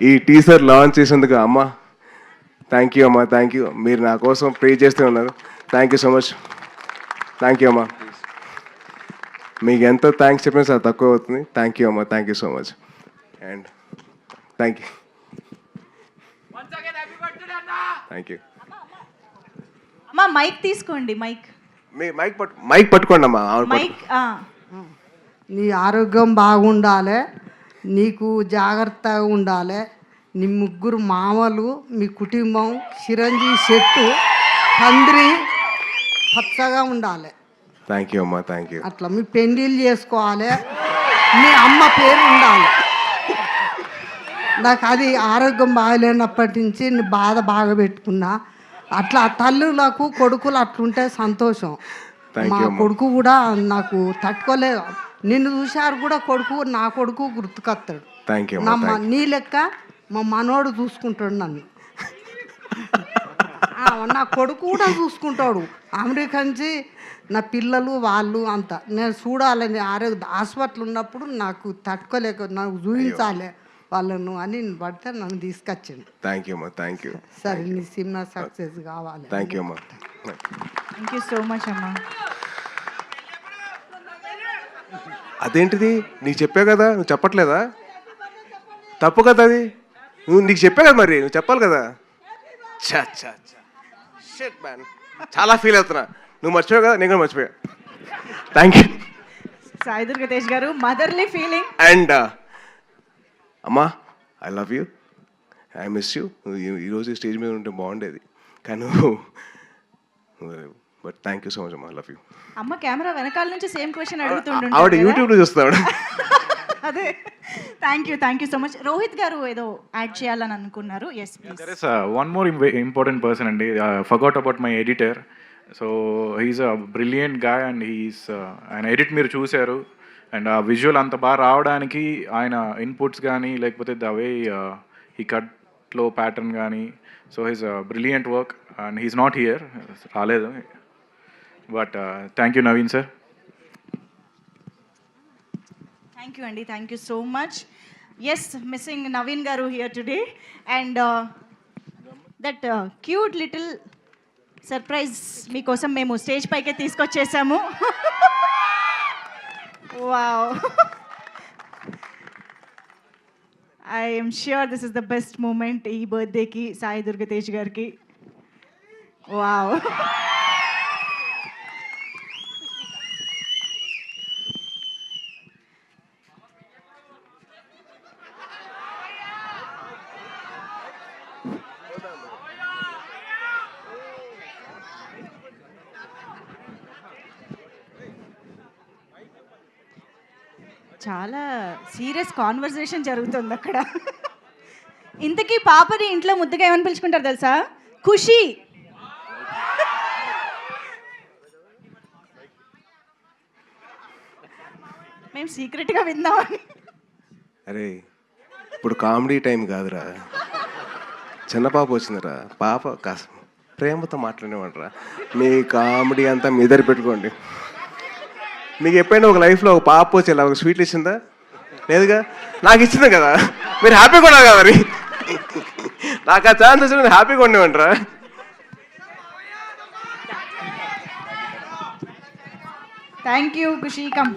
ఈ teaser launch చేసేందుకు అమ్మ థ్యాంక్ యూ అమ్మా, థ్యాంక్ యూ. మీరు నా కోసం ప్రే చేస్తూ ఉన్నారు. Thank you so much. Thank you అమ్మా. మీకు ఎంత థ్యాంక్స్ చెప్పినా సార్ తక్కువ అవుతుంది. థ్యాంక్ యూ అమ్మా, thank you so much. And thank you, thank you అమ్మా. మైక్ తీసుకోండి. మైక్ పట్టుకోండి అమ్మా. మైక్. నీ ఆరోగ్యం బాగుండాలి, నీకు జాగ్రత్తగా ఉండాలి. నీ ముగ్గురు మామలు, మీ కుటుంబం చిరంజీవి చెట్టు తండ్రి పచ్చగా ఉండాలి. థ్యాంక్ యూ అమ్మా, థ్యాంక్ యూ. అట్లా మీ పెళ్ళిళ్ళు చేసుకోవాలి, మీ అమ్మ పేరు ఉండాలి. నాకు అది ఆరోగ్యం బాగలేనప్పటి నుంచి నీ బాధ బాగా పెట్టుకున్నా. అట్లా తల్లులకు కొడుకులు అట్లుంటే సంతోషం. మా కొడుకు కూడా నాకు తట్టుకోలేదు. నిన్ను చూశారు కూడా కొడుకు, నా కొడుకు గుర్తుకొస్తాడు. నీ లెక్క మా మనోడు చూసుకుంటాడు నన్ను. నా కొడుకు కూడా చూసుకుంటాడు. అమెరికా నుంచి నా పిల్లలు వాళ్ళు అంతా నేను చూడాలని ఆరోగ్య హాస్పిటల్ ఉన్నప్పుడు నాకు తట్టుకోలేక నాకు చూపించాలి వాళ్ళను అని పడితే నన్ను తీసుకొచ్చింది. థ్యాంక్ యూ అమ్మా, థ్యాంక్ యూ. సరే, నీ సినిమా సక్సెస్ కావాలి. థ్యాంక్ యూ అమ్మా. థ్యాంక్ యూ సో మచ్ అమ్మా. అదేంటిది నీకు చెప్పా కదా, నువ్వు చెప్పట్లేదా? తప్పు కదా అది. నీకు చెప్పా కదా, మరి నువ్వు చెప్పాలి కదా. షిట్ మ్యాన్, చాలా ఫీల్ అవుతున్నా. నువ్వు మర్చిపోయావు కదా, నేను కూడా మర్చిపోయా. థ్యాంక్ యూ సాయి దుర్గా తేజ్ గారు. Motherly feeling. అండ్ అమ్మా, I love you, I miss you. ఈరోజు స్టేజ్ మీద ఉంటే బాగుండేది కానీ but thank you so much అమ్మా, ఐ లవ్ యూ. అమ్మ కెమెరా వెనకాల నుంచి సేమ్ క్వశ్చన్ అడుగుతుండే. ఆవిడ యూట్యూబ్లో చూస్తాడు. అదే. Thank you so much. Rohit గారు ఏదో యాడ్ చేయాలని అనుకున్నారు. Yes please. There is one more important person అండి. Forgot about my editor. So he's a brilliant guy and ఆయన ఎడిట్ మీరు చూశారు. అండ్ ఆ విజువల్ అంత బాగా రావడానికి ఆయన ఇన్పుట్స్ కానీ లేకపోతే ద వే ఈ కట్లో ప్యాటర్న్ కానీ, so he's brilliant work and he's not here, రాలేదు. But thank you Naveen sir. Thank you అండి, thank you so much. Yes, missing Naveen garu here today. And that cute little surprise మీకోసం మేము stage పైకే తీసుకొచ్చేసాము. Wow, I'm sure this is the best moment ఈ బర్త్డేకి సాయి దుర్గా తేజ్ గారికి. Wow. చాలా సీరియస్ కాన్వర్సేషన్ జరుగుతుంది అక్కడ. ఇంతకీ పాపని ఇంట్లో ముద్దుగా ఏమని పిలుచుకుంటారు తెలుసా? ఖుషి. మేము సీక్రెట్గా విందామని. అరే ఇప్పుడు కామెడీ టైం కాదురా, చిన్న పాప వచ్చిందిరా. పాప కాస్త ప్రేమతో మాట్లాడేమంటారా. మీ కామెడీ అంతా మీ దగ్గర పెట్టుకోండి. మీకు ఎప్పుడైనా ఒక లైఫ్లో ఒక పాప వచ్చి ఇలా ఒక స్వీట్లు ఇచ్చిందా? లేదుగా. నాకు ఇచ్చింది కదా, మీరు హ్యాపీగా ఉన్నారు కదా. మరి నాకు ఆ ఛాన్స్ వచ్చి నేను హ్యాపీగా ఉండేవంటరా. Thank you Khushi. కమ్.